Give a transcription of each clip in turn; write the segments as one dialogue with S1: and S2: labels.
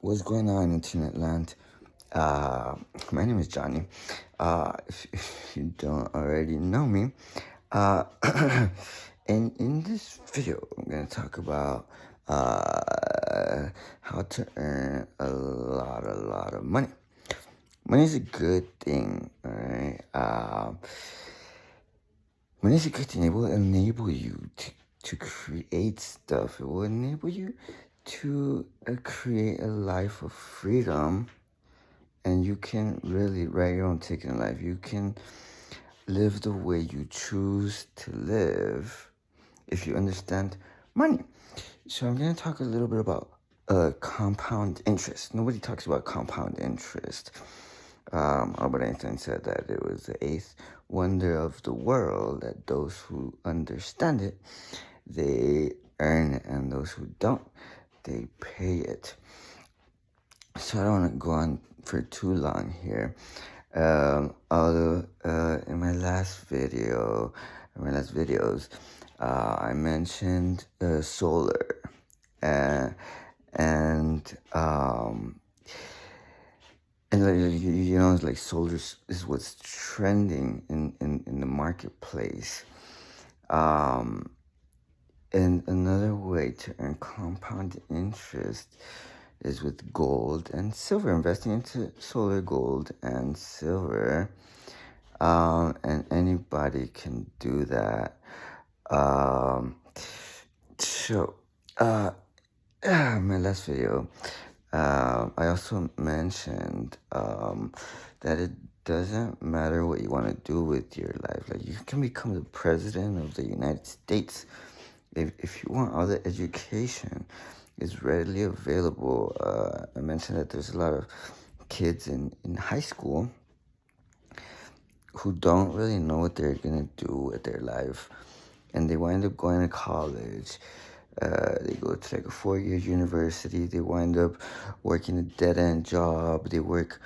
S1: What's going on, Internet Land? My name is Johnny. If you don't already know me, uh, and in this video, I'm gonna talk about how to earn a lot of money. Money is a good thing, alright? Money is a good thing. It will enable you to create stuff. It will enable you to create a life of freedom, and you can really write your own ticket in life. You can live the way you choose to live if you understand money. So I'm going to talk a little bit about compound interest. Nobody talks about compound interest. Albert Einstein said that it was the eighth wonder of the world, that those who understand it, they earn it, and those who don't, they pay it. So I don't want to go on for too long here. Although in my last videos, I mentioned solar, and like solar is what's trending in the marketplace. And another way to earn compound interest is with gold and silver, investing into solar, gold, and silver. And anybody can do that. My last video, I also mentioned that it doesn't matter what you want to do with your life. Like, you can become the president of the United States if you want. All the education is readily available. I mentioned that there's a lot of kids in high school who don't really know what they're going to do with their life, and they wind up going to college. They go to like a 4-year university. They wind up working a dead-end job. They work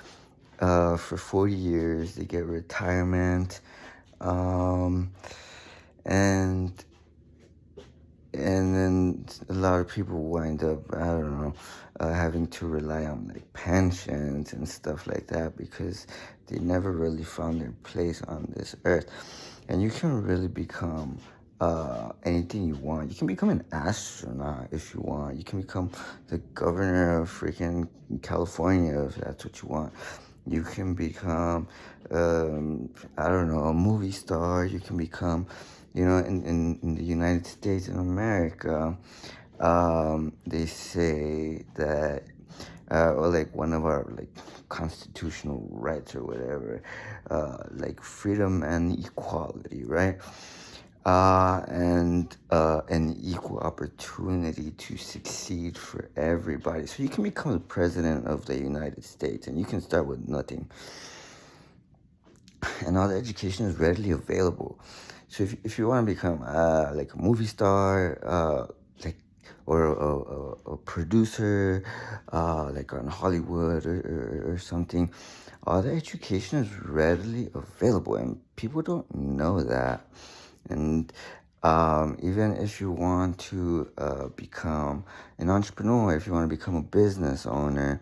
S1: for 40 years. They get retirement. And then a lot of people wind up, I don't know, having to rely on like pensions and stuff like that because they never really found their place on this earth. And you can really become anything you want. You can become an astronaut if you want. You can become the governor of freaking California if that's what you want. You can become, I don't know, a movie star. You can become, in the United States of America, they say that, or like one of our like constitutional rights or whatever, like freedom and equality, right? And an equal opportunity to succeed for everybody. So you can become the president of the United States, and you can start with nothing. And all the education is readily available. So if you want to become like a movie star, or a producer, like on Hollywood or something, all the education is readily available, and people don't know that. And even if you want to become an entrepreneur, if you want to become a business owner,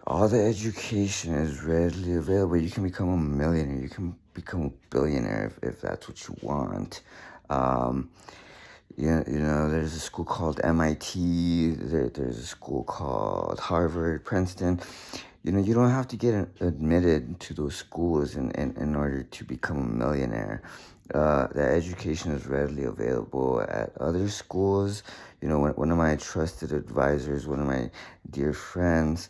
S1: all the education is readily available. You can become a millionaire. You can become a billionaire if that's what you want. There's a school called MIT. There's a school called Harvard, Princeton. You don't have to get admitted to those schools in order to become a millionaire. The education is readily available at other schools. One of my trusted advisors, one of my dear friends,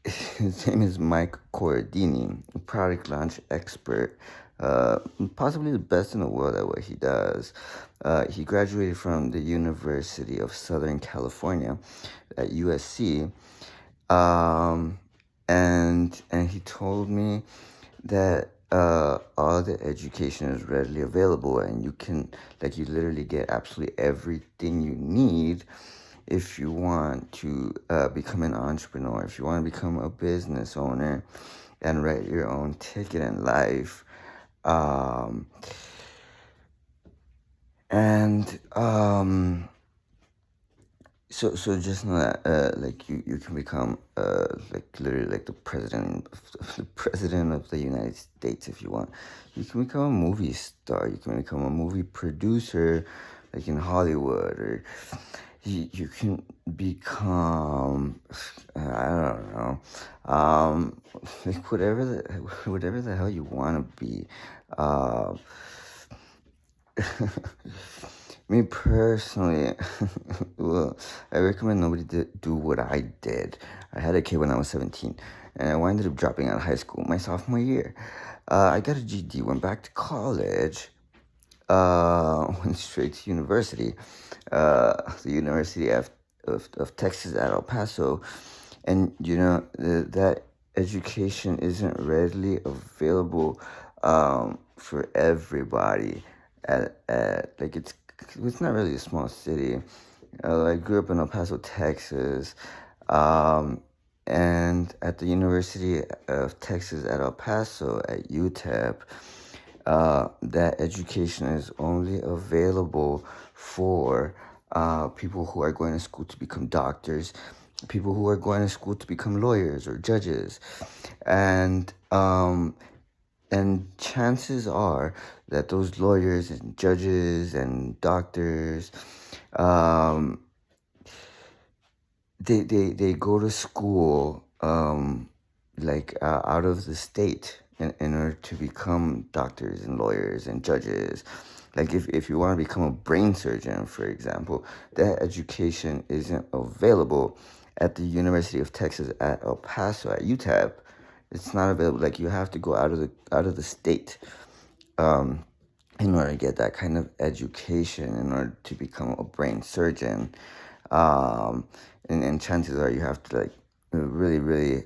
S1: his name is Mike Corradini, a product launch expert, possibly the best in the world at what he does. He graduated from the University of Southern California at USC, and he told me that all the education is readily available, and you literally get absolutely everything you need if you want to become an entrepreneur, if you want to become a business owner and write your own ticket in life. And So just know that like you can become like literally like the president of the United States if you want. You can become a movie star. You can become a movie producer, like in Hollywood, or you can become I don't know, like whatever the hell you want to be. Me personally, well, I recommend nobody do what I did. I had a kid when I was 17, and I ended up dropping out of high school my sophomore year. I got a GD, went back to college, went straight to university, the University of Texas at El Paso, and that education isn't readily available for everybody. Like it's not really a small city. I grew up in El Paso, Texas, and at the University of Texas at El Paso at UTEP, that education is only available for people who are going to school to become doctors, people who are going to school to become lawyers or judges, and chances are that those lawyers and judges and doctors, they go to school like out of the state in order to become doctors and lawyers and judges. Like if you want to become a brain surgeon, for example, that education isn't available at the University of Texas at El Paso at UTEP. It's not available. Like you have to go out of the state in order to get that kind of education, in order to become a brain surgeon. And chances are you have to like really, really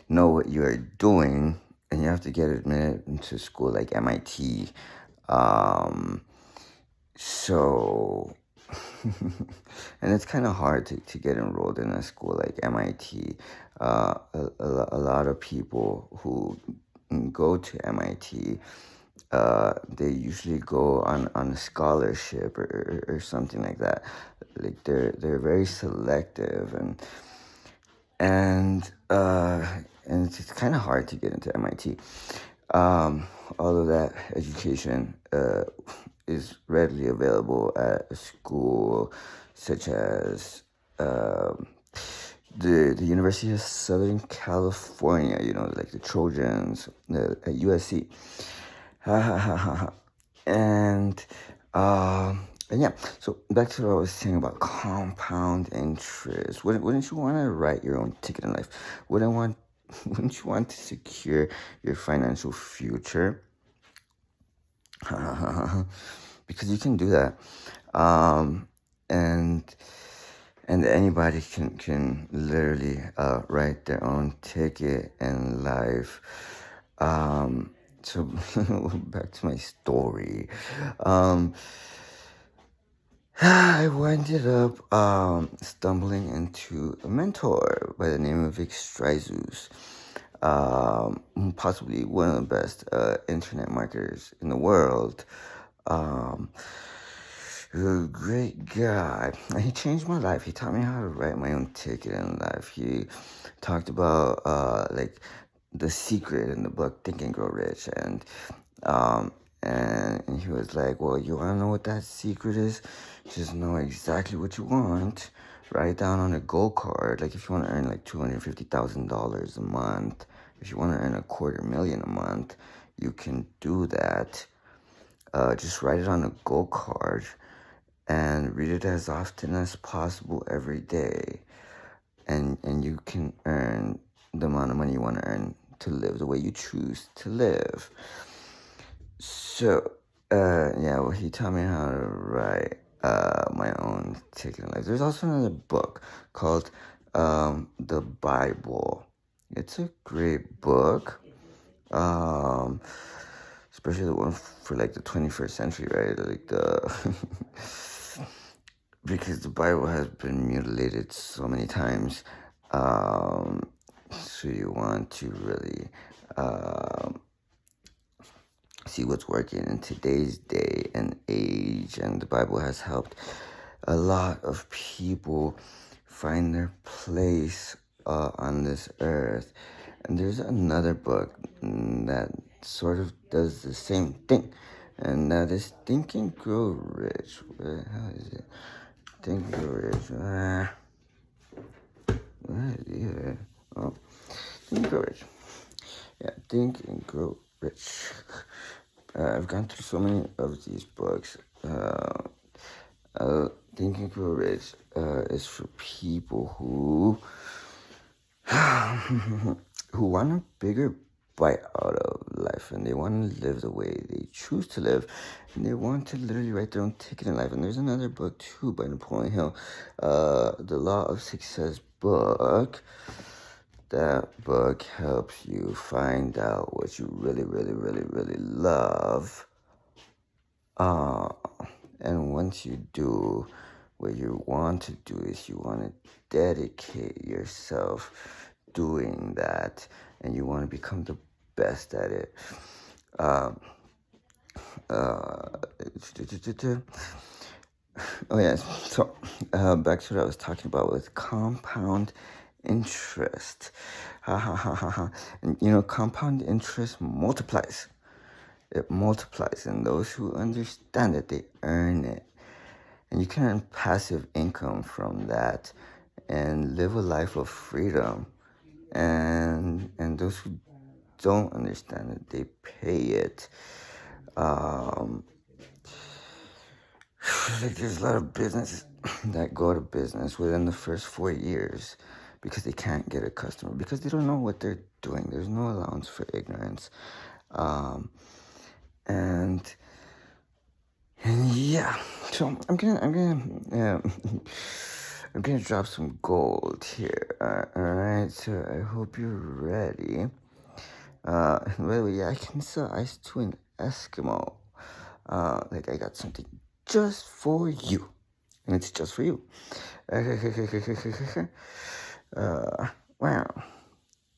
S1: know what you are doing, and you have to get admitted into school like MIT. So, and it's kind of hard to get enrolled in a school like MIT. A lot of people who go to MIT, they usually go on a scholarship or something like that. Like they're very selective, and it's kind of hard to get into MIT. Although that education is readily available at a school such as the University of Southern California, like the Trojans at USC. And yeah, so back to what I was saying about compound interest. Wouldn't you want to write your own ticket in life? Wouldn't you want to secure your financial future? Because you can do that, and anybody can literally write their own ticket in life. So back to my story. I ended up stumbling into a mentor by the name of Vic Stryzus, possibly one of the best internet marketers in the world. A great guy. He changed my life. He taught me how to write my own ticket in life. He talked about like the secret in the book Think and Grow Rich, and he was like, well, you want to know what that secret is? Just know exactly what you want. Write it down on a goal card. Like if you want to earn like $250,000 a month, if you want to earn $250,000 a month, you can do that. Just write it on a goal card and read it as often as possible every day. And you can earn the amount of money you want to earn to live the way you choose to live. So, well, he taught me how to write my own ticket in life. There's also another book called The Bible. It's a great book, especially the one for like the 21st century, right? Like because the Bible has been mutilated so many times. So you want to really see what's working in today's day and age, and the Bible has helped a lot of people find their place on this earth. And there's another book that sort of does the same thing, and that is Think and Grow Rich. Where the hell is it? Think and Grow Rich. Where is it? Oh, Think and Grow Rich. Yeah, Think and Grow Rich. I've gone through so many of these books. Think and Grow Rich is for people who who want a bigger bite out of life, and they want to live the way they choose to live, and they want to literally write their own ticket in life. And there's another book too by Napoleon Hill, The Law of Success book. That book helps you find out what you really, really, really, really love. And once you do, what you want to do is you want to dedicate yourself doing that, and you want to become the best at it. Oh yes, so back to what I was talking about with compound interest. And you know, compound interest multiplies. It multiplies, and those who understand it, they earn it. And you can earn passive income from that and live a life of freedom. And those who don't understand it, they pay it. There's a lot of businesses that go to business within the first 4 years because they can't get a customer, because they don't know what they're doing. There's no allowance for ignorance. And yeah, so I'm gonna drop some gold here. All right, so I hope you're ready. By the way, yeah, I can sell ice to an Eskimo. Like I got something just for you, and it's just for you. Wow,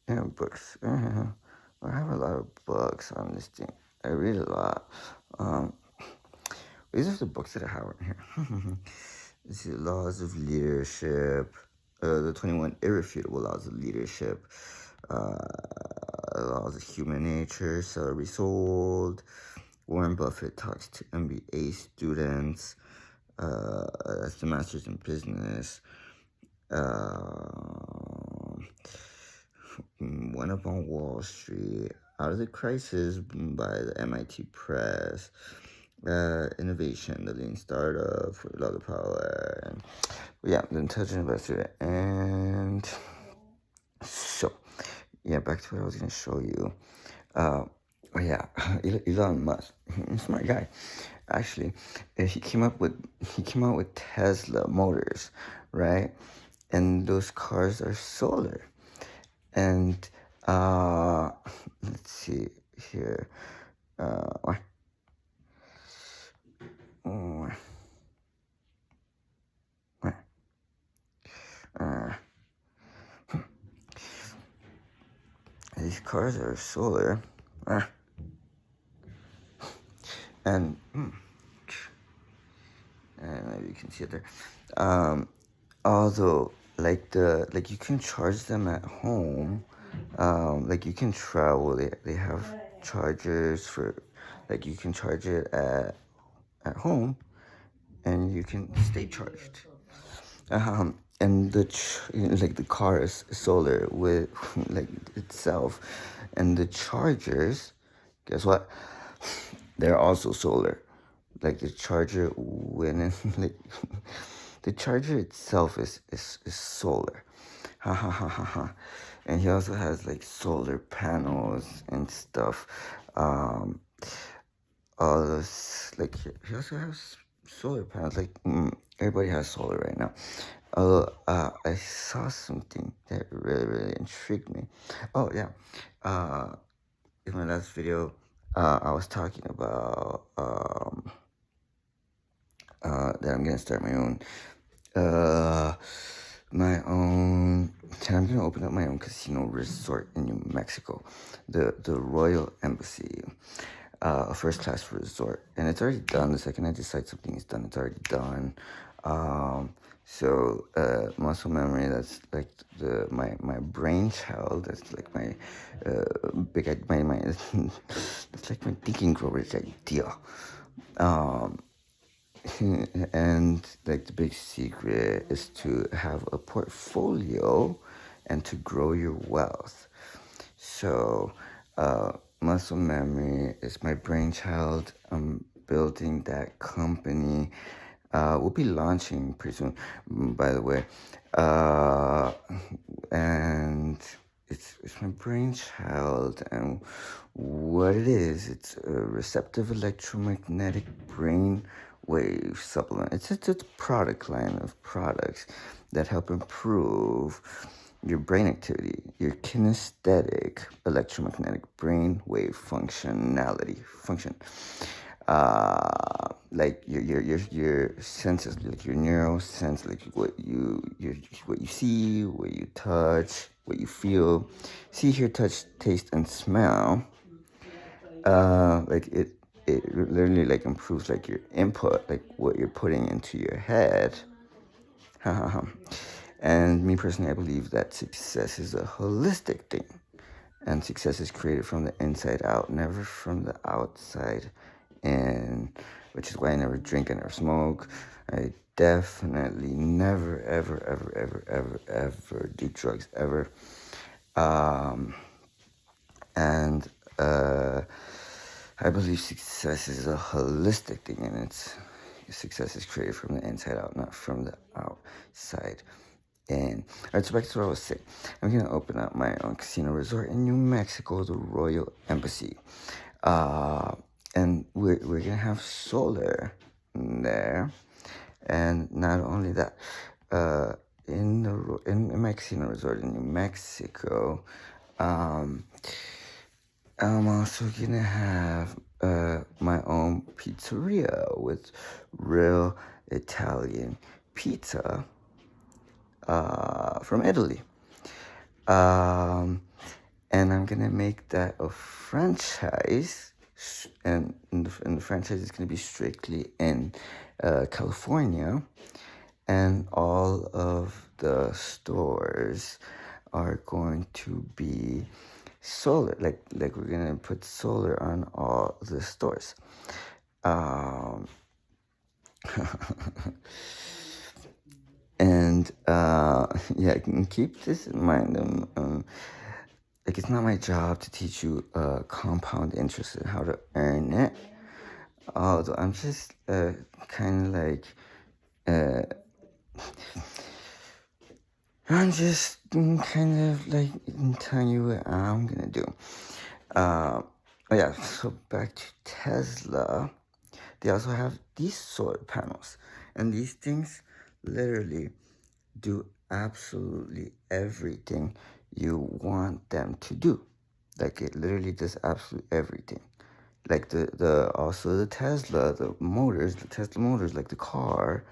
S1: yeah, books. I have a lot of books on this thing. I read a lot. These are the books that I have right here. This is Laws of Leadership, the 21 Irrefutable Laws of Leadership, Laws of Human Nature, Celery Sold. Warren Buffett talks to MBA students. That's the Masters in Business. One Up on Wall Street, Out of the Crisis by the MIT Press. Innovation, the Lean Startup, for Love the Power, and yeah, the Intelligent Investor. And so, yeah, back to what I was gonna show you. Elon Musk, smart guy. Actually, he came out with Tesla motors, right? And those cars are solar. And let's see here. These cars are solar. And maybe you can see it there. Although, like you can charge them at home. Like you can travel. They have chargers for, like you can charge it at home, and you can stay charged. And the car is solar with like itself, and the chargers, guess what? They're also solar. Like the charger the charger itself is solar. And he also has like solar panels and stuff. All those, like he also has solar panels. Like everybody has solar right now. Although I saw something that really, really intrigued me. Oh yeah, in my last video, I was talking about that I'm gonna start my own. I'm gonna open up my own casino resort in New Mexico, the Royal Embassy, a first class resort, and it's already done. The second I decide something is done, it's already done. Muscle memory, that's like my brainchild. That's like my my that's like my thinking coverage idea. And like the big secret is to have a portfolio and to grow your wealth. So, muscle memory is my brainchild. I'm building that company. We'll be launching pretty soon, by the way. And it's my brainchild, and what it is, it's a receptive electromagnetic brain wave supplement. It's a product line of products that help improve your brain activity, your kinesthetic electromagnetic brain wave function. Like your senses, like your neural sense, like what you see, what you touch, what you feel, see, hear, touch, taste, and smell. Like it literally like improves like your input, like what you're putting into your head. And me personally, I believe that success is a holistic thing, and success is created from the inside out, never from the outside in, which is why I never drink, I never smoke. I definitely never, ever do drugs, ever. And I believe success is a holistic thing, and success is created from the inside out, not from the outside. And all right, so back to what I was saying. I'm gonna open up my own casino resort in New Mexico, the Royal Embassy, and we're gonna have solar there. And not only that, in my casino resort in New Mexico, I'm also gonna have my own pizzeria with real Italian pizza from Italy. And I'm gonna make that a franchise, and the franchise is gonna be strictly in California, and all of the stores are going to be solar. Like we're gonna put solar on all the stores. And yeah, I can keep this in mind. Like, it's not my job to teach you compound interest and how to earn it. Although I'm just kind of like I'm just kind of like telling you what I'm gonna do. Yeah. So back to Tesla. They also have these solar panels, and these things literally do absolutely everything you want them to do. Like, it literally does absolutely everything. Like the Tesla motors, like the car,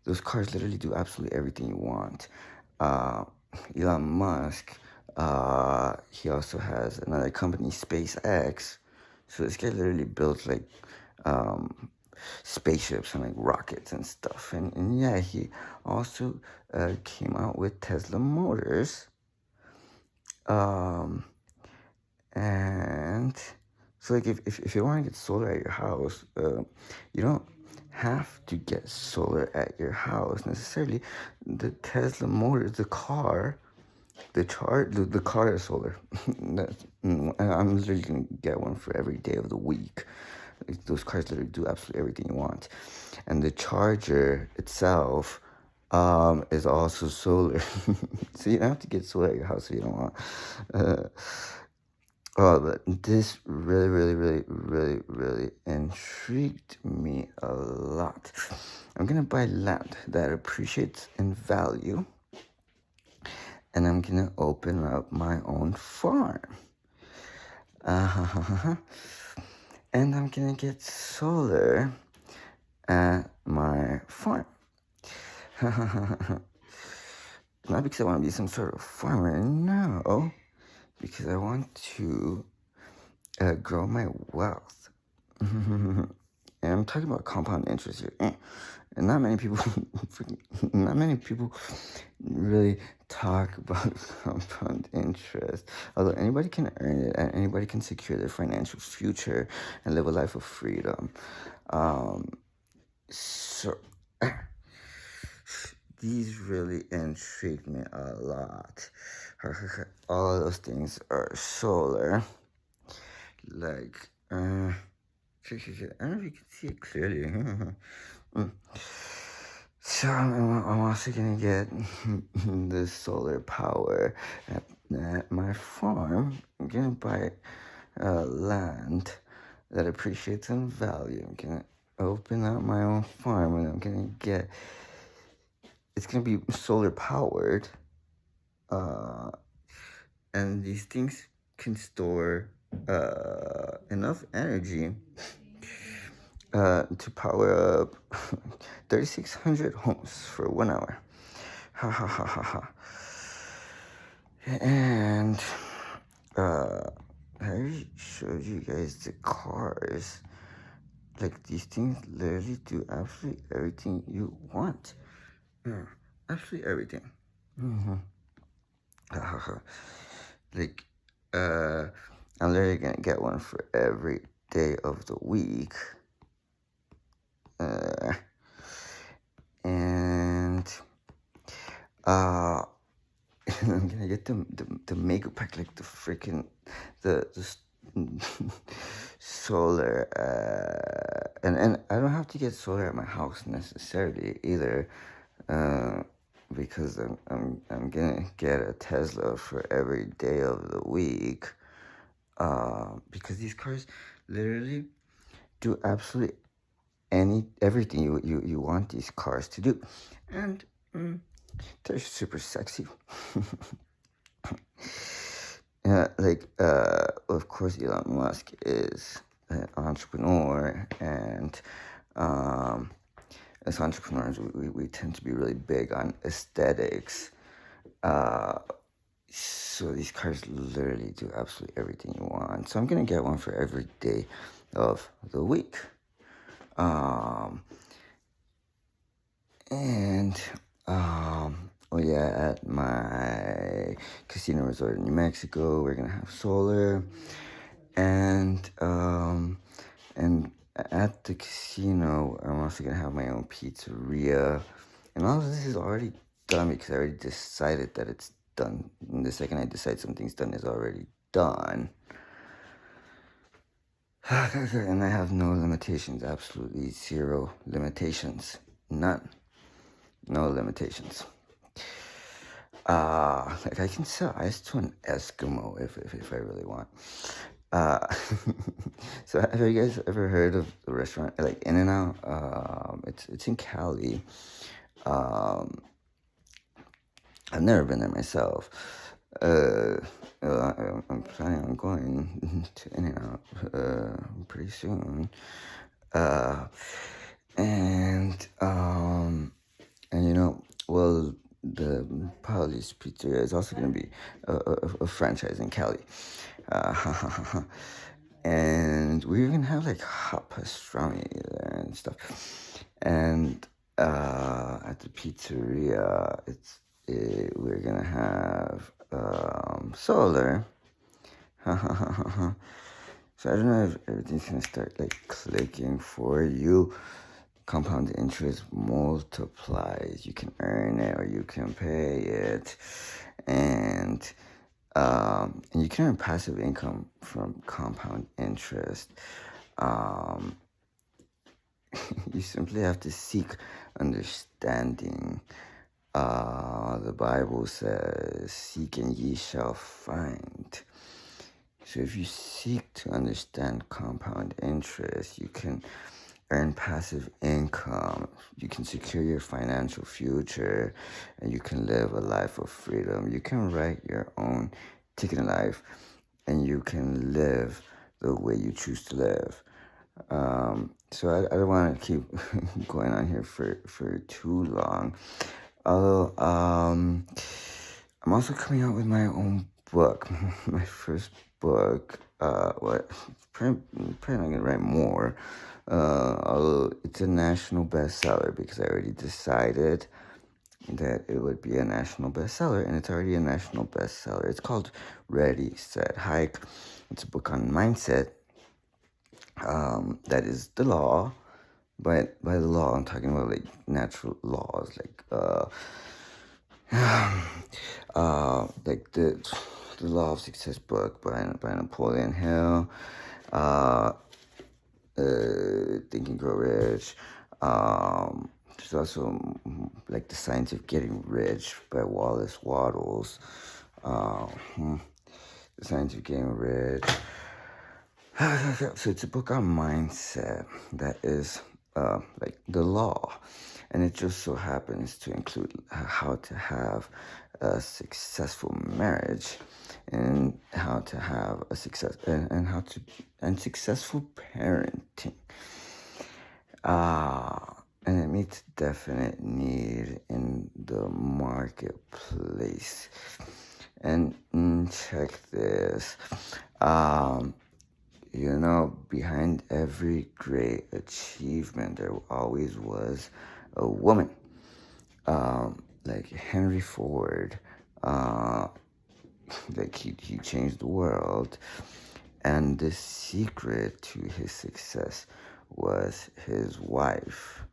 S1: those cars literally do absolutely everything you want. Elon Musk, he also has another company, SpaceX. So this guy literally builds like spaceships and like rockets and stuff. And yeah, he also came out with Tesla Motors. And so like if you want to get solar at your house, you don't have to get solar at your house necessarily. The Tesla Motors, the car is solar. I'm literally gonna get one for every day of the week. Like, those cars literally do absolutely everything you want, and the charger itself is also solar. So you don't have to get solar at your house if you don't want. But this really intrigued me a lot. I'm gonna buy land that appreciates in value, and I'm gonna open up my own farm. And I'm gonna get solar at my farm. Not because I want to be some sort of farmer, no, because I want to grow my wealth. And I'm talking about compound interest here. and not many people, not many people really talk about compound interest. Although anybody can earn it and anybody can secure their financial future and live a life of freedom. So these really intrigued me a lot. All of those things are solar. Like, I don't know if you can see it clearly. So I'm also gonna get the solar power at my farm. I'm gonna buy land that appreciates in value. I'm gonna open up my own farm, and I'm gonna get. It's gonna be solar powered, and these things can store enough energy to power up 3,600 homes for 1 hour. Ha ha ha ha ha. And I already showed you guys the cars. Like, these things literally do absolutely everything you want. Absolutely everything. Like, I'm literally gonna get one for every day of the week. And I'm gonna get the mega pack, like the freaking the solar, and I don't have to get solar at my house necessarily either, because I'm gonna get a Tesla for every day of the week, because these cars literally do absolutely everything you want these cars to do, and they're super sexy. Of course, Elon Musk is an entrepreneur, and as entrepreneurs, we tend to be really big on aesthetics. So these cars literally do absolutely everything you want. So I'm gonna get one for every day of the week. At my casino resort in New Mexico, we're gonna have solar, and at the casino, I'm also gonna have my own pizzeria, and all of this is already done because I already decided that it's done. And the second I decide something's done, is already done. And I have no limitations, absolutely zero limitations, none, no limitations. Like, I can sell ice to an Eskimo if I really want. So have you guys ever heard of the restaurant like In-N-Out? It's in Cali. I've never been there myself. I'm planning on going to In-N-Out pretty soon. The Pauli's Pizzeria is also going to be a franchise in Cali. And we're going to have like hot pastrami there and stuff. And at the pizzeria, we're going to have solar. So I don't know if everything's going to start like clicking for you. Compound interest multiplies. You can earn it or you can pay it, and you can earn passive income from compound interest. You simply have to seek understanding. The Bible says, "Seek and ye shall find." So if you seek to understand compound interest, you can earn passive income, you can secure your financial future, and you can live a life of freedom. You can write your own ticket in life, and you can live the way you choose to live. So I don't want to keep going on here for too long. Although I'm also coming out with my own book, my first book. Probably not gonna write more. Although it's a national bestseller because I already decided that it would be a national bestseller, and it's already a national bestseller. It's called Ready, Set, Hike. It's a book on mindset. That is the law. But by the law, I'm talking about like natural laws, like the Law of Success book by Napoleon Hill. Think and Grow Rich. There's also like The Science of Getting Rich by Wallace Wattles. The Science of Getting Rich. So it's a book on mindset that is like the law, and it just so happens to include how to have a successful marriage, and how to have a success and successful parenting. And it meets definite need in the marketplace. And check this. Behind every great achievement, there always was a woman. Like Henry Ford, like he changed the world, and the secret to his success was his wife.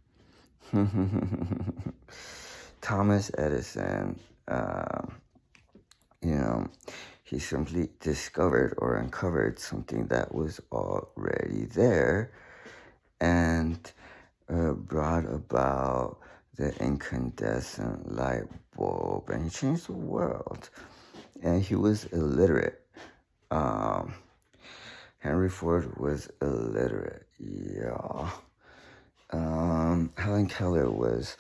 S1: Thomas Edison, he simply discovered or uncovered something that was already there, and brought about the incandescent light bulb, and he changed the world. And he was illiterate. Henry Ford was illiterate, yeah. Helen Keller was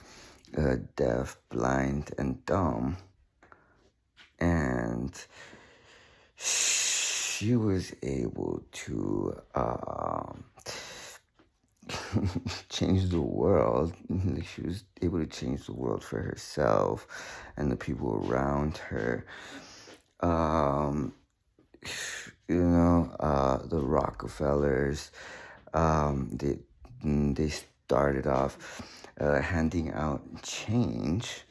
S1: deaf, blind, and dumb, and she was able to change the world. She was able to change the world for herself and the people around her. The Rockefellers, they started off handing out change,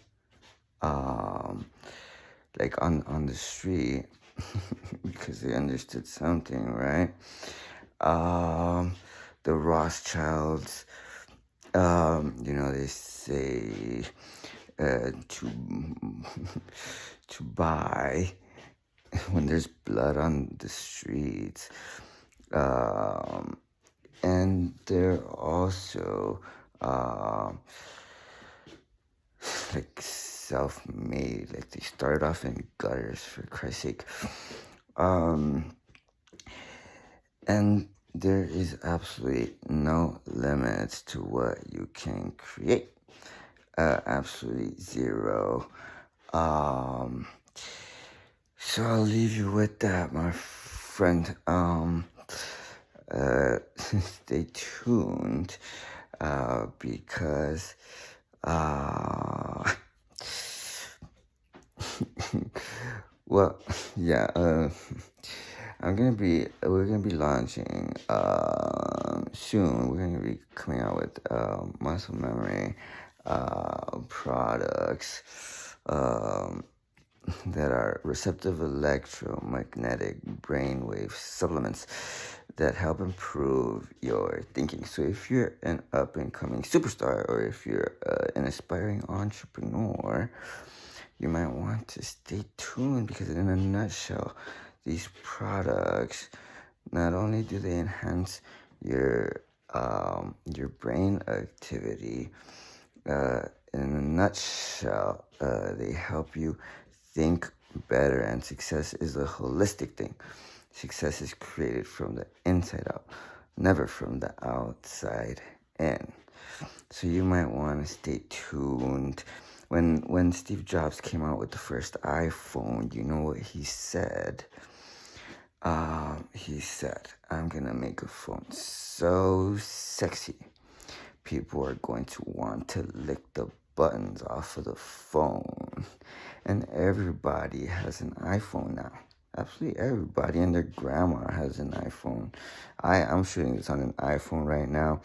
S1: like on the street, because they understood something, right? The Rothschilds, they say to buy when there's blood on the streets. And they're also like self-made, like they started off in gutters, for Christ's sake. And there is absolutely no limits to what you can create. Absolutely zero. So I'll leave you with that, my friend. Stay tuned, because well, yeah, we're gonna be launching soon. We're gonna be coming out with muscle memory products that are receptive electromagnetic brainwave supplements that help improve your thinking. So if you're an up-and-coming superstar, or if you're an aspiring entrepreneur, you might want to stay tuned, because in a nutshell, these products, not only do they enhance your brain activity, in a nutshell, they help you think better. And success is a holistic thing. Success is created from the inside out, never from the outside in. So you might want to stay tuned. When Steve Jobs came out with the first iPhone, you know what he said? He said, "I'm gonna make a phone so sexy, people are going to want to lick the buttons off of the phone." And everybody has an iPhone now. Absolutely everybody and their grandma has an iPhone. I'm shooting this on an iPhone right now.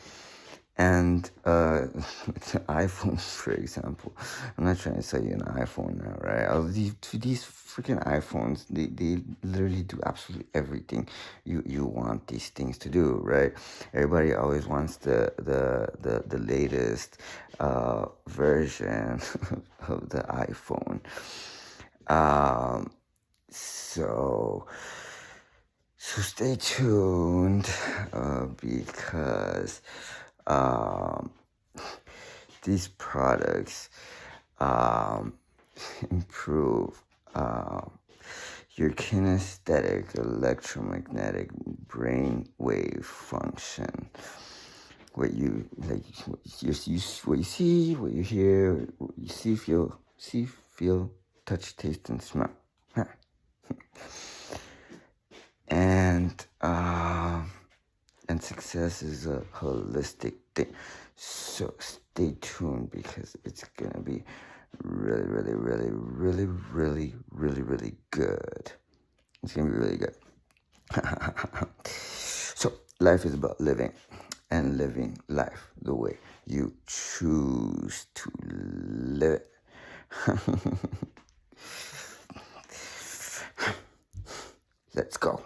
S1: And iPhones, for example, I'm not trying to sell you an iPhone now, right? These freaking iPhones, they literally do absolutely everything you want these things to do, right? Everybody always wants the latest version of the iPhone. So stay tuned because these products improve your kinesthetic electromagnetic brain wave function. What you like, what you see, what you hear, what you feel, touch, taste, and smell. And success is a holistic thing. So stay tuned because it's gonna be really, really, really, really, really, really, really good. It's gonna be really good. So life is about living and living life the way you choose to live it. Let's go.